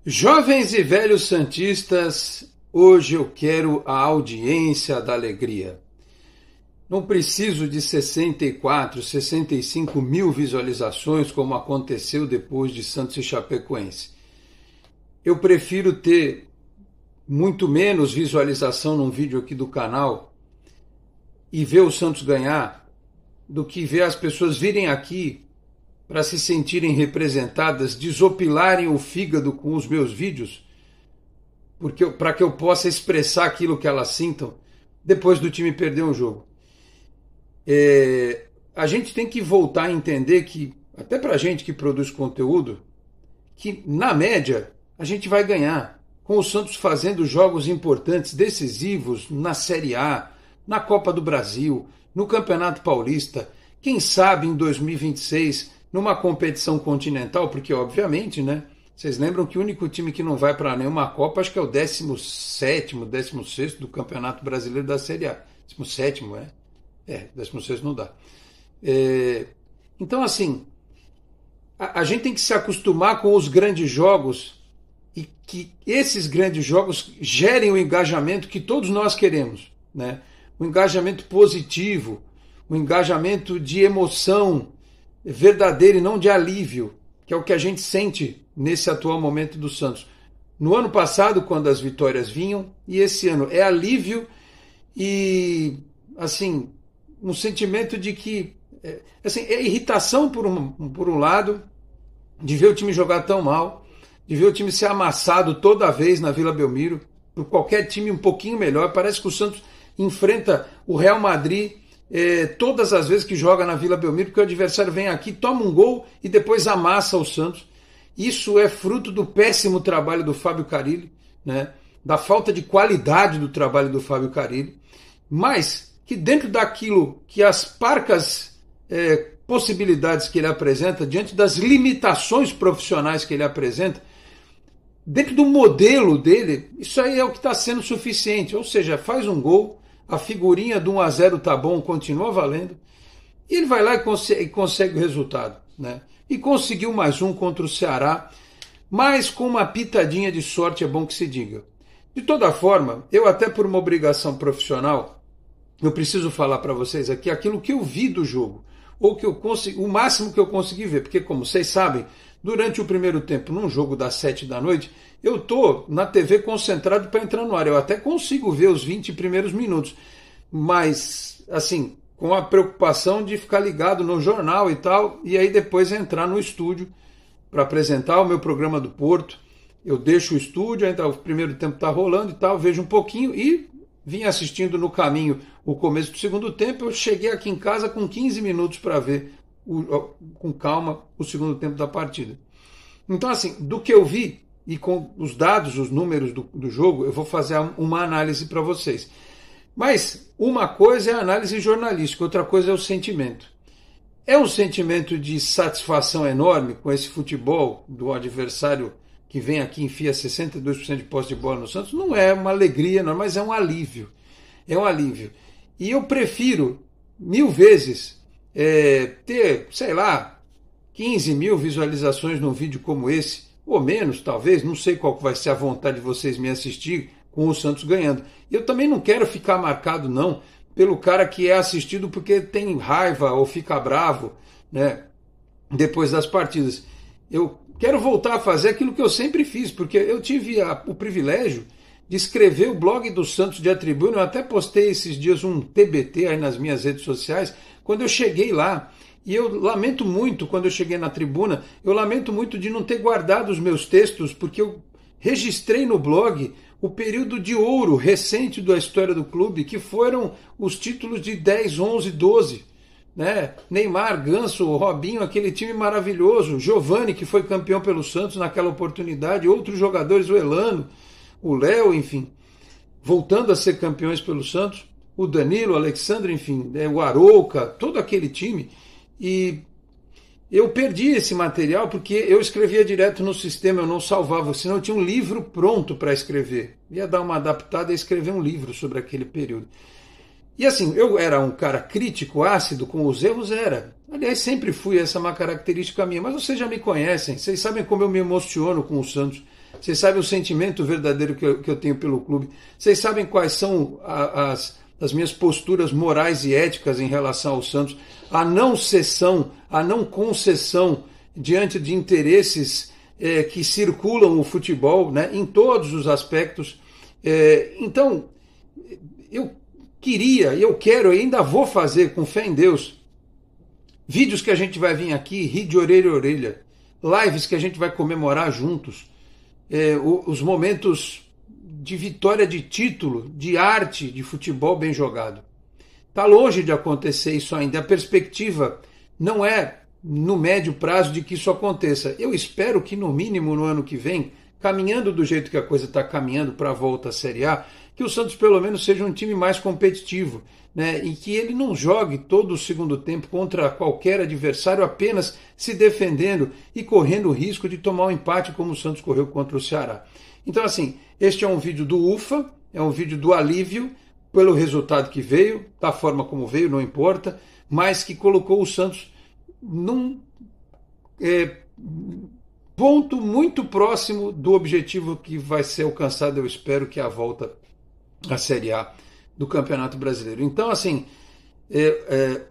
Jovens e velhos santistas, hoje eu quero a audiência da alegria. Não preciso de 64, 65 mil visualizações como aconteceu depois de Santos e Chapecoense. Eu prefiro ter muito menos visualização num vídeo aqui do canal e ver o Santos ganhar do que ver as pessoas virem aqui para se sentirem representadas, desopilarem o fígado com os meus vídeos, para que eu possa expressar aquilo que elas sintam depois do time perder um jogo. A gente tem que voltar a entender que, até para a gente que produz conteúdo, que na média a gente vai ganhar, com o Santos fazendo jogos importantes, decisivos na Série A, na Copa do Brasil, no Campeonato Paulista, quem sabe em 2026 numa competição continental, porque obviamente, né? Vocês lembram que o único time que não vai para nenhuma Copa, acho que é o 17º, 16º do Campeonato Brasileiro da Série A. 17º, 16º não dá. Então, assim, a gente tem que se acostumar com os grandes jogos e que esses grandes jogos gerem o engajamento que todos nós queremos, né? Um engajamento positivo, um engajamento de emoção verdadeiro e não de alívio, que é o que a gente sente nesse atual momento do Santos. No ano passado, quando as vitórias vinham, e esse ano é alívio e, assim, um sentimento de que, é irritação por um lado, de ver o time jogar tão mal, de ver o time ser amassado toda vez na Vila Belmiro, por qualquer time um pouquinho melhor. Parece que o Santos enfrenta o Real Madrid todas as vezes que joga na Vila Belmiro, porque o adversário vem aqui, toma um gol e depois amassa o Santos. Isso é fruto do péssimo trabalho do Fábio Carille, né? Da falta de qualidade do trabalho do Fábio Carille, mas que dentro daquilo que as parcas possibilidades que ele apresenta, diante das limitações profissionais que ele apresenta, dentro do modelo dele, isso aí é o que está sendo suficiente. Ou seja, faz um gol, a figurinha do 1-0 tá bom, continua valendo, e ele vai lá e consegue o resultado, né? E conseguiu mais um contra o Ceará, mas com uma pitadinha de sorte, é bom que se diga. De toda forma, eu até por uma obrigação profissional, eu preciso falar para vocês aqui aquilo que eu vi do jogo, ou que eu consegui, o máximo que eu consegui ver, porque como vocês sabem, durante o primeiro tempo, num jogo das 7 da noite, eu estou na TV concentrado para entrar no ar. Eu até consigo ver os 20 primeiros minutos, mas, assim, com a preocupação de ficar ligado no jornal e tal, e aí depois entrar no estúdio para apresentar o meu programa do Porto. Eu deixo o estúdio, ainda o primeiro tempo está rolando e tal, vejo um pouquinho e vim assistindo no caminho o começo do segundo tempo. Eu cheguei aqui em casa com 15 minutos para ver com calma o segundo tempo da partida. Então, assim, do que eu vi e com os dados, os números do jogo, eu vou fazer uma análise para vocês. Mas uma coisa é a análise jornalística, outra coisa é o sentimento. É um sentimento de satisfação enorme com esse futebol do adversário que vem aqui e enfia 62% de posse de bola no Santos? Não é uma alegria, não, mas é um alívio. É um alívio. E eu prefiro, 1000 vezes, ter, sei lá, 15 mil visualizações num vídeo como esse, ou menos, talvez, não sei qual vai ser a vontade de vocês me assistir com o Santos ganhando. Eu também não quero ficar marcado, não, pelo cara que é assistido porque tem raiva ou fica bravo, né, depois das partidas. Eu quero voltar a fazer aquilo que eu sempre fiz, porque eu tive o privilégio de escrever o blog do Santos de A Tribuna. Eu até postei esses dias um TBT aí nas minhas redes sociais, quando eu cheguei lá. E eu lamento muito, quando eu cheguei na tribuna, eu lamento muito de não ter guardado os meus textos, porque eu registrei no blog o período de ouro recente da história do clube, que foram os títulos de 10, 11, 12. Né? Neymar, Ganso, Robinho, aquele time maravilhoso, Giovani, que foi campeão pelo Santos naquela oportunidade, outros jogadores, o Elano, o Léo, enfim, voltando a ser campeões pelo Santos, o Danilo, o Alexandre, enfim, o Arouca, todo aquele time. E eu perdi esse material porque eu escrevia direto no sistema, eu não salvava, senão eu tinha um livro pronto para escrever. Ia dar uma adaptada e escrever um livro sobre aquele período. E assim, eu era um cara crítico, ácido com os erros, era. Aliás, sempre fui, essa é uma característica minha, mas vocês já me conhecem, vocês sabem como eu me emociono com o Santos. vocês sabem o sentimento verdadeiro que eu tenho pelo clube, vocês sabem quais são as minhas posturas morais e éticas em relação ao Santos, a não cessão, a não concessão diante de interesses que circulam o futebol, né, em todos os aspectos. Então, eu queria, eu quero, e ainda vou fazer, com fé em Deus, vídeos que a gente vai vir aqui, rir de orelha a orelha, lives que a gente vai comemorar juntos, os momentos de vitória de título, de arte, de futebol bem jogado. Está longe de acontecer isso ainda. A perspectiva não é no médio prazo de que isso aconteça. Eu espero que no mínimo no ano que vem, caminhando do jeito que a coisa está caminhando para a volta à Série A, que o Santos pelo menos seja um time mais competitivo, né? E que ele não jogue todo o segundo tempo contra qualquer adversário apenas se defendendo e correndo o risco de tomar um empate como o Santos correu contra o Ceará. Então, assim, este é um vídeo do UFA, é um vídeo do alívio pelo resultado que veio, da forma como veio, não importa, mas que colocou o Santos num ponto muito próximo do objetivo que vai ser alcançado, eu espero, que é a volta à Série A do Campeonato Brasileiro. Então, assim,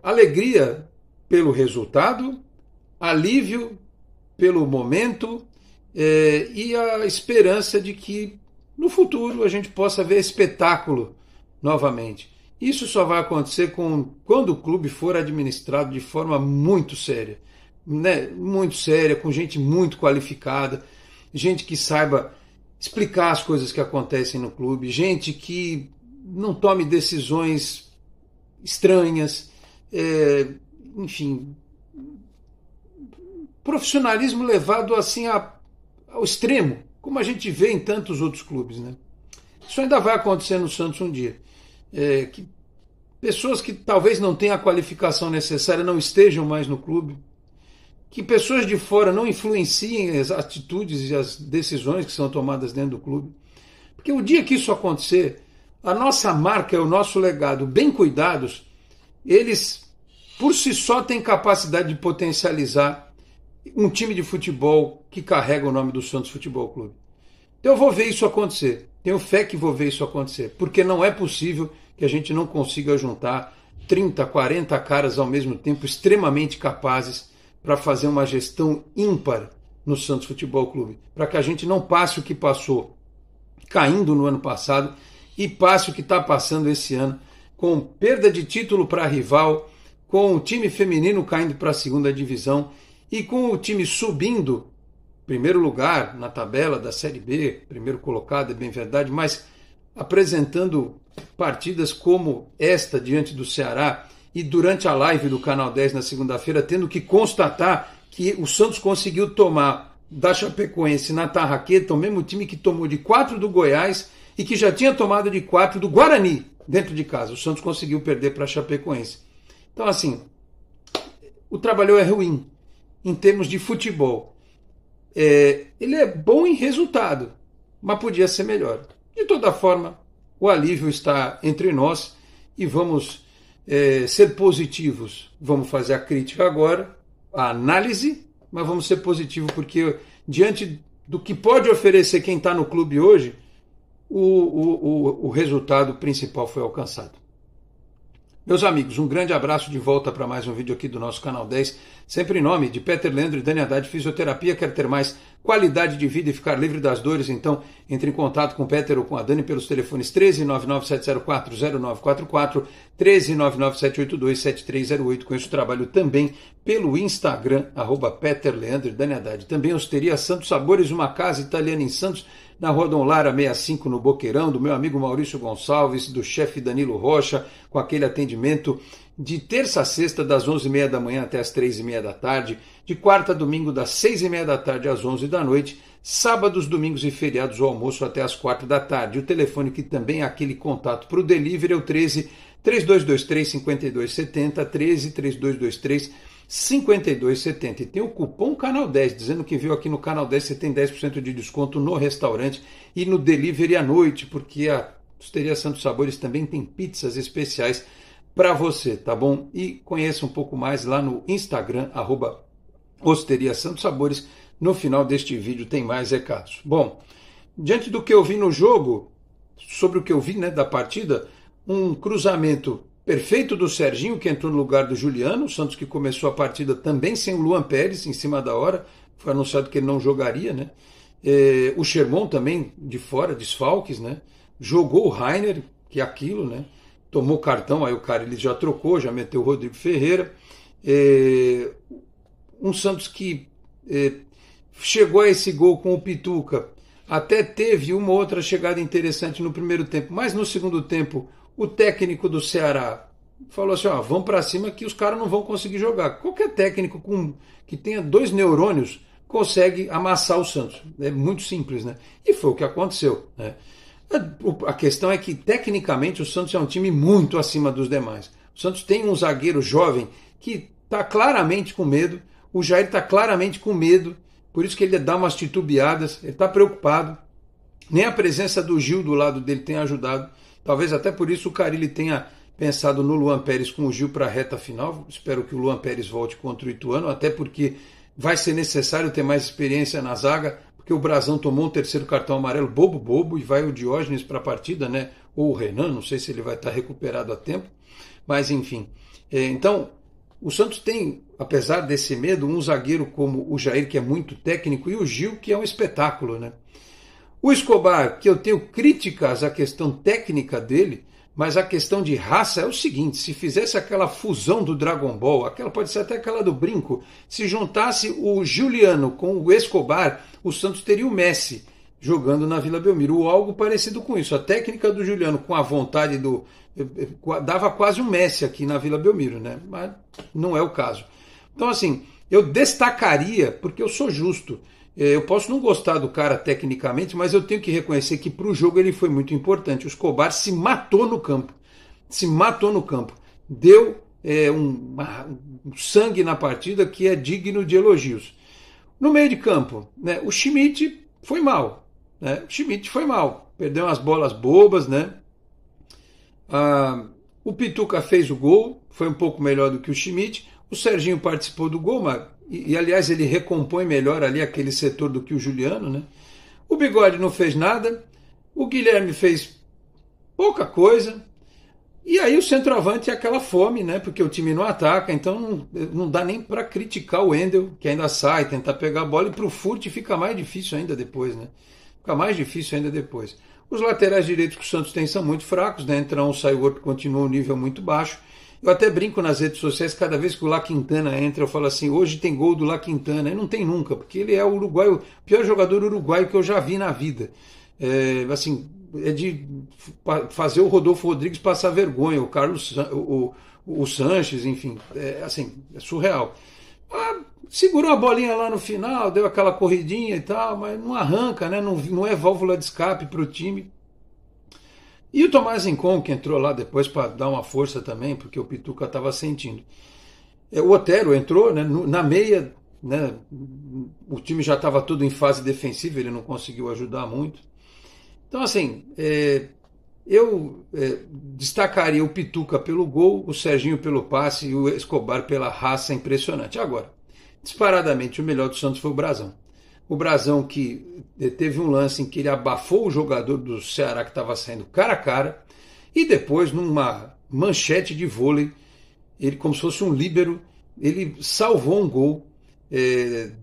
alegria pelo resultado, alívio pelo momento, e a esperança de que no futuro a gente possa ver espetáculo novamente. Isso só vai acontecer quando o clube for administrado de forma muito séria, né? Muito séria, com gente muito qualificada, gente que saiba explicar as coisas que acontecem no clube, gente que não tome decisões estranhas, enfim, profissionalismo levado assim ao extremo, como a gente vê em tantos outros clubes, né? Isso ainda vai acontecer no Santos um dia. Que pessoas que talvez não tenham a qualificação necessária não estejam mais no clube, que pessoas de fora não influenciem as atitudes e as decisões que são tomadas dentro do clube. Porque o dia que isso acontecer, a nossa marca e o nosso legado, bem cuidados, eles por si só têm capacidade de potencializar um time de futebol que carrega o nome do Santos Futebol Clube. Então eu vou ver isso acontecer. Tenho fé que vou ver isso acontecer. Porque não é possível que a gente não consiga juntar 30, 40 caras ao mesmo tempo, extremamente capazes, para fazer uma gestão ímpar no Santos Futebol Clube. Para que a gente não passe o que passou caindo no ano passado e passe o que está passando esse ano, com perda de título para rival, com o time feminino caindo para a segunda divisão e com o time subindo primeiro lugar na tabela da Série B, primeiro colocado, é bem verdade, mas apresentando partidas como esta diante do Ceará e durante a live do Canal 10 na segunda-feira, tendo que constatar que o Santos conseguiu tomar da Chapecoense na tarraqueta, o mesmo time que tomou de 4 do Goiás e que já tinha tomado de 4 do Guarani dentro de casa. O Santos conseguiu perder para a Chapecoense. Então, assim, o trabalho é ruim em termos de futebol. Ele é bom em resultado, mas podia ser melhor. De toda forma, o alívio está entre nós e vamos ser positivos. Vamos fazer a crítica agora, a análise, mas vamos ser positivos porque diante do que pode oferecer quem está no clube hoje, o resultado principal foi alcançado. Meus amigos, um grande abraço de volta para mais um vídeo aqui do nosso Canal 10, sempre em nome de Peter Leandro e Dani Haddad Fisioterapia. Quer ter mais qualidade de vida e ficar livre das dores? Então entre em contato com o Peter ou com a Dani pelos telefones 13997040944, 13997827308. Conheço o trabalho também pelo Instagram, @Peter Leandro e Dani Haddad. Também Osteria Santos Sabores, uma casa italiana em Santos, na Rua Dom Lara 65, no Boqueirão, do meu amigo Maurício Gonçalves, do chefe Danilo Rocha, com aquele atendimento de terça a sexta, das 11h30 da manhã até as 3h30 da tarde, de quarta a domingo, das 6h30 da tarde às 11 da noite, sábados, domingos e feriados, o almoço até as 4 da tarde. O telefone que também é aquele contato para o delivery é o 13-3223-5270, 13-3223-5270. E tem o cupom Canal 10, dizendo que viu aqui no Canal 10 você tem 10% de desconto no restaurante e no delivery à noite, porque a Osteria Santos Sabores também tem pizzas especiais para você, tá bom? E conheça um pouco mais lá no Instagram, @Osteria Santos Sabores. No final deste vídeo tem mais recados. Bom, diante do que eu vi no jogo, sobre o que eu vi, né, da partida, um cruzamento perfeito do Serginho, que entrou no lugar do Juliano, o Santos que começou a partida também sem o Luan Pérez em cima da hora, foi anunciado que ele não jogaria, né? O Sherman também de fora, desfalques, né? Jogou o Rainer, que é aquilo, né? Tomou cartão, aí o cara ele já trocou, já meteu o Rodrigo Ferreira. Um Santos que chegou a esse gol com o Pituca, até teve uma outra chegada interessante no primeiro tempo, mas no segundo tempo o técnico do Ceará falou assim, vamos para cima que os caras não vão conseguir jogar. Qualquer técnico que tenha 2 neurônios consegue amassar o Santos. É muito simples, né? E foi o que aconteceu, né? A questão é que, tecnicamente, o Santos é um time muito acima dos demais. O Santos tem um zagueiro jovem que está claramente com medo, o Jair está claramente com medo, por isso que ele dá umas titubeadas, ele está preocupado. Nem a presença do Gil do lado dele tem ajudado. Talvez até por isso o Carille tenha pensado no Luan Pérez com o Gil para a reta final. Espero que o Luan Pérez volte contra o Ituano, até porque vai ser necessário ter mais experiência na zaga, porque o Brazão tomou um terceiro cartão amarelo bobo, e vai o Diógenes para a partida, né? Ou o Renan, não sei se ele vai estar recuperado a tempo, mas enfim. Então, o Santos tem, apesar desse medo, um zagueiro como o Jair, que é muito técnico, e o Gil, que é um espetáculo, né? O Escobar, que eu tenho críticas à questão técnica dele, mas a questão de raça é o seguinte, se fizesse aquela fusão do Dragon Ball, aquela pode ser até aquela do brinco, se juntasse o Juliano com o Escobar, o Santos teria o Messi jogando na Vila Belmiro, ou algo parecido com isso. A técnica do Juliano com a vontade dava quase um Messi aqui na Vila Belmiro, né? Mas não é o caso. Então assim, eu destacaria, porque eu sou justo, eu posso não gostar do cara tecnicamente, mas eu tenho que reconhecer que para o jogo ele foi muito importante. O Escobar se matou no campo. Deu um sangue na partida que é digno de elogios. No meio de campo, né, o Schmidt foi mal. Né? Perdeu umas bolas bobas. Né? O Pituca fez o gol, foi um pouco melhor do que o Schmidt. O Serginho participou do gol, mas aliás, ele recompõe melhor ali aquele setor do que o Juliano, né? O Bigode não fez nada, o Guilherme fez pouca coisa, e aí o centroavante é aquela fome, né? Porque o time não ataca, então não dá nem para criticar o Wendel, que ainda sai, tentar pegar a bola, e para o Furt fica mais difícil ainda depois, né? Os laterais direitos que o Santos tem são muito fracos, né? Entra um, sai o outro, continua um nível muito baixo. Eu até brinco nas redes sociais, cada vez que o La Quintana entra, eu falo assim, hoje tem gol do La Quintana. E não tem nunca, porque ele é o uruguaio, o pior jogador uruguaio que eu já vi na vida. É de fazer o Rodolfo Rodrigues passar vergonha, o Carlos, o Sanches, enfim, é surreal. Segurou a bolinha lá no final, deu aquela corridinha e tal, mas não arranca, né? Não é válvula de escape para o time. E o Tomás Rincon, que entrou lá depois para dar uma força também, porque o Pituca estava sentindo. O Otero entrou, né, na meia, né, o time já estava todo em fase defensiva, ele não conseguiu ajudar muito. Então, assim, eu destacaria o Pituca pelo gol, o Serginho pelo passe e o Escobar pela raça impressionante. Agora, disparadamente, o melhor do Santos foi o Brazão. O Brazão que teve um lance em que ele abafou o jogador do Ceará que estava saindo cara a cara, e depois, numa manchete de vôlei, ele, como se fosse um líbero, ele salvou um gol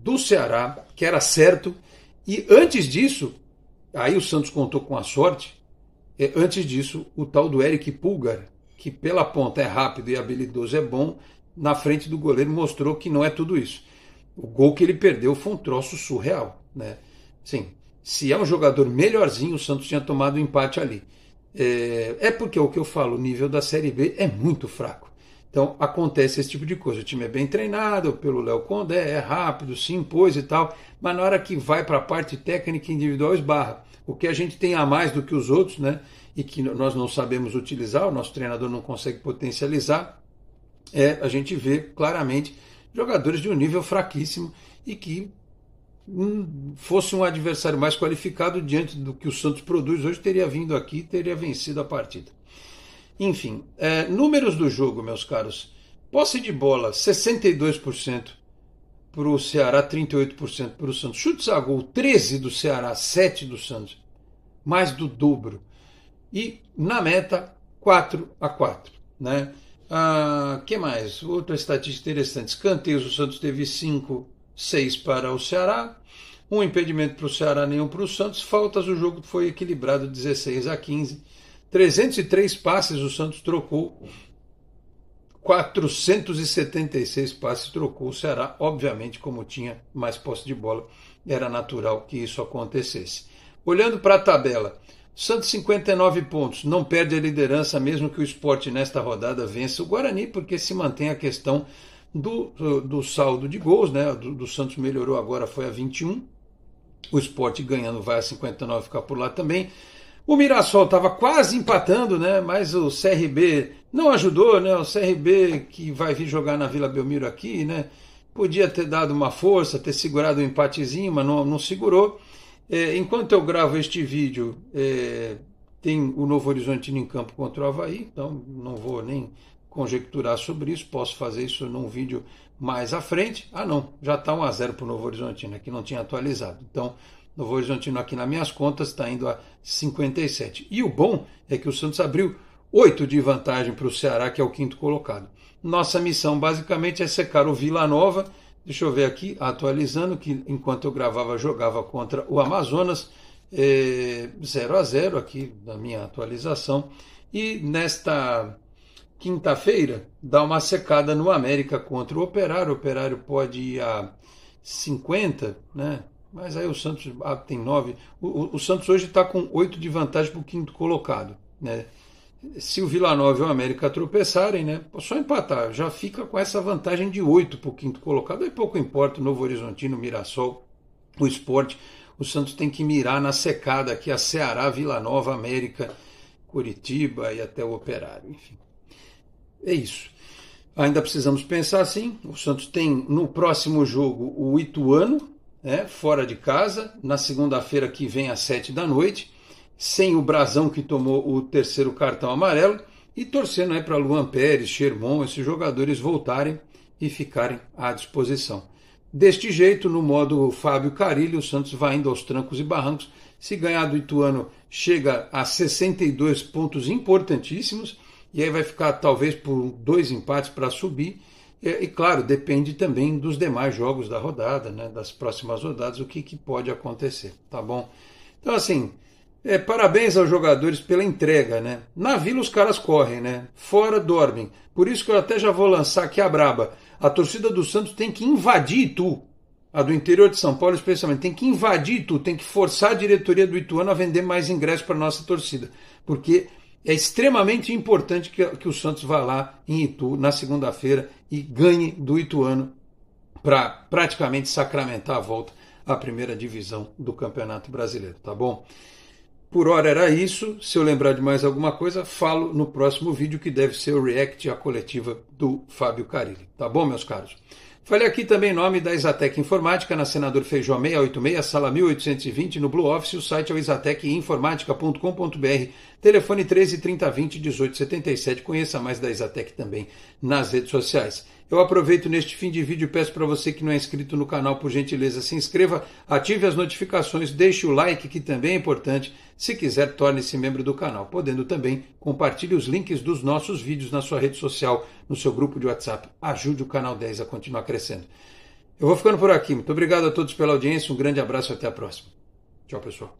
do Ceará, que era certo, e antes disso, aí o Santos contou com a sorte, antes disso, o tal do Eric Pulgar, que pela ponta é rápido e habilidoso, é bom, na frente do goleiro mostrou que não é tudo isso. O gol que ele perdeu foi um troço surreal, né? Sim, se é um jogador melhorzinho, o Santos tinha tomado o empate ali. Porque é o que eu falo, o nível da Série B é muito fraco. Então acontece esse tipo de coisa. O time é bem treinado pelo Léo Condé, é rápido, se impôs e tal, mas na hora que vai para a parte técnica individual esbarra. O que a gente tem a mais do que os outros, né? E que nós não sabemos utilizar, o nosso treinador não consegue potencializar, a gente vê claramente jogadores de um nível fraquíssimo e que fosse um adversário mais qualificado diante do que o Santos produz hoje, teria vindo aqui e teria vencido a partida. Enfim, números do jogo, meus caros. Posse de bola, 62%. para o Ceará, 38% para o Santos. Chutes a gol, 13 do Ceará, 7 do Santos. Mais do dobro. E na meta, 4-4. Né? Que mais? Outra estatística interessante. Escanteios, o Santos teve 5, 6 para o Ceará. Um impedimento para o Ceará, nenhum para o Santos. Faltas, o jogo foi equilibrado, 16-15. 303 passes o Santos trocou. 476 passes trocou o Ceará. Obviamente, como tinha mais posse de bola, era natural que isso acontecesse. Olhando para a tabela, Santos 59 pontos, não perde a liderança, mesmo que o Sport nesta rodada vença o Guarani, porque se mantém a questão do saldo de gols, né? Do Santos melhorou agora, foi a 21. O Sport ganhando vai a 59, ficar por lá também. O Mirassol estava quase empatando, né? Mas o CRB não ajudou, né? O CRB que vai vir jogar na Vila Belmiro aqui, né? Podia ter dado uma força, ter segurado um empatezinho, mas não segurou. Enquanto eu gravo este vídeo, tem o Novo Horizontino em campo contra o Avaí, então não vou nem conjecturar sobre isso, posso fazer isso num vídeo mais à frente. Não, já está 1-0 para o Novo Horizontino, aqui não tinha atualizado. Então, Novo Horizontino aqui nas minhas contas está indo a 57. E o bom é que o Santos abriu 8 de vantagem para o Ceará, que é o quinto colocado. Nossa missão basicamente é secar o Vila Nova. Deixa eu ver aqui, atualizando, que enquanto eu gravava, jogava contra o Amazonas, 0-0 aqui na minha atualização. E nesta quinta-feira, dá uma secada no América contra o Operário. O Operário pode ir a 50, né? Mas aí o Santos tem 9. O Santos hoje está com 8 de vantagem para o quinto colocado, né? Se o Vila Nova e o América tropeçarem, né, só empatar, já fica com essa vantagem de 8 para o quinto colocado. Aí pouco importa o Novo Horizontino, o Mirassol, o Sport. O Santos tem que mirar na secada aqui a Ceará, Vila Nova, América, Curitiba e até o Operário. Enfim, é isso. Ainda precisamos pensar assim. O Santos tem no próximo jogo o Ituano, fora de casa, na segunda-feira que vem às 7 da noite. Sem o Brazão, que tomou o terceiro cartão amarelo, e torcendo para Luan Pérez, Sherman, esses jogadores voltarem e ficarem à disposição. Deste jeito, no modo Fábio Carille, o Santos vai indo aos trancos e barrancos. Se ganhar do Ituano, chega a 62 pontos importantíssimos, e aí vai ficar talvez por 2 empates para subir. E claro, depende também dos demais jogos da rodada, né, das próximas rodadas, o que pode acontecer, tá bom? Então, assim, parabéns aos jogadores pela entrega, né? Na Vila os caras correm, né? Fora dormem. Por isso que eu até já vou lançar aqui a braba. A torcida do Santos tem que invadir Itu. A do interior de São Paulo especialmente. Tem que invadir Itu. Tem que forçar a diretoria do Ituano a vender mais ingressos para a nossa torcida. Porque é extremamente importante que o Santos vá lá em Itu na segunda-feira e ganhe do Ituano para praticamente sacramentar a volta à primeira divisão do Campeonato Brasileiro, tá bom? Por hora era isso. Se eu lembrar de mais alguma coisa, falo no próximo vídeo, que deve ser o react à coletiva do Fábio Carille. Tá bom, meus caros? Falei aqui também em nome da Exatec Informática, na Senador Feijó 686, sala 1820, no Blue Office. O site é o exatecinformatica.com.br. Telefone 13 30 20 18 77. Conheça mais da Exatec também nas redes sociais. Eu aproveito neste fim de vídeo e peço para você que não é inscrito no canal, por gentileza, se inscreva, ative as notificações, deixe o like, que também é importante. Se quiser, torne-se membro do canal, podendo também compartilhe os links dos nossos vídeos na sua rede social, no seu grupo de WhatsApp. Ajude o Canal 10 a continuar crescendo. Eu vou ficando por aqui. Muito obrigado a todos pela audiência, um grande abraço e até a próxima. Tchau, pessoal.